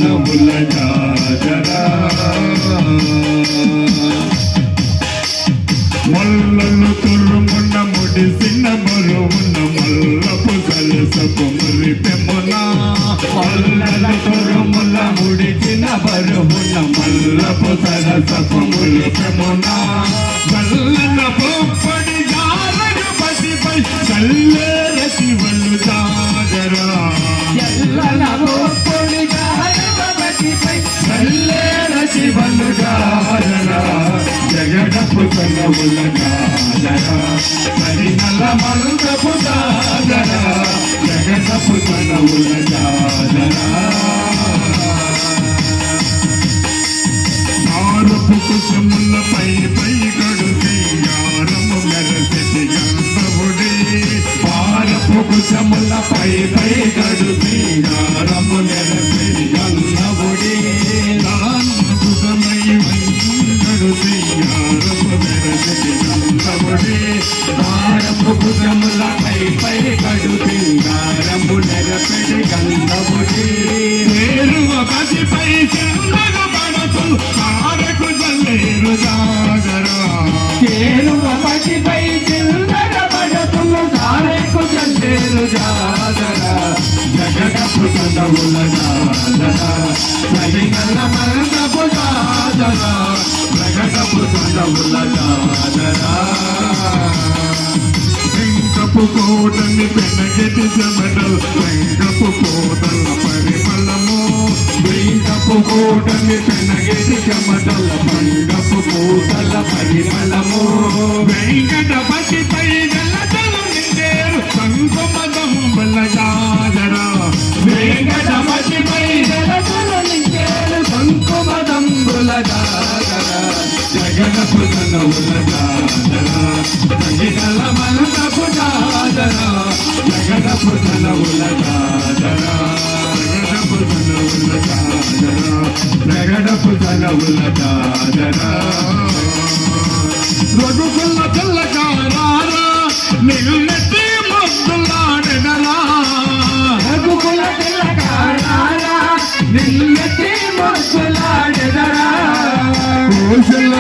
తనవుల జాజరా మల్లలు తురుమున్న ముడిసిన బరువున్న మల్లపు సలసపు మురిపెమునా మల్లలు తురుముల ముడిచిన బరువున్న మల్లపు సలసపు మురిపెమునా మల్లల పొప్పడి జారడు పసిపై చల్లేర శివలు జాగరా ఎల్లల పొప్పడి జారడు పసిపై చల్లేర శివలు జాగరా జగడపు తనవుల జాజరా పరిమళ మందపు జాజరా జగడపు తనవుల జాజరా ఆరుపు కుసుముల పై గడు సింగారము మెరసిటి గంధవుడి ఆరుపు కుసుముల పై గడు సింగారము మెరసిటి గంధవుడి రామై గడు సింగారము మెరసిటి గంధవుడి ఆరుపు కుసుముల పై గడు సింగారము మెరసిటి గంధవుడి పేరువ పసిపై చెందగ పడతు కారకు జల్లేరు జాగరా కేలువ పసిపై చెందగ పడతు కారకు జల్లేరు జాగరా జగడపు తనవుల జాజరా పరిమళ మందపు జాజరా జగడపు తనవుల జాజరా వెంకపు కోటని పెనగెటి చెమటల్ వెంకపు కోటల పరిమళము వెంకపు కోటని పెనగెటి చెమటల వెంకపు కోటల పరిమళము వెంకటపతిపై జలజలు నిండేరు సంకుమదంబల జాజరా వెంకటపతిపై జలజలు నిండేరు సంకుమదంబుల జాజరా జగడపు తనవుల జాజరా జగడల మందపు జాజరా జగడపు తనవుల జాజరా జగడపు తనవుల జాజరా జగడపు తనవుల జాజరా రఘుకుల తెల్లకారారా నిన్నెత్తి ముద్దులాడెదరా రఘుకుల తెల్లకారారా నిన్నెత్తి ముద్దులాడెదరా కోశల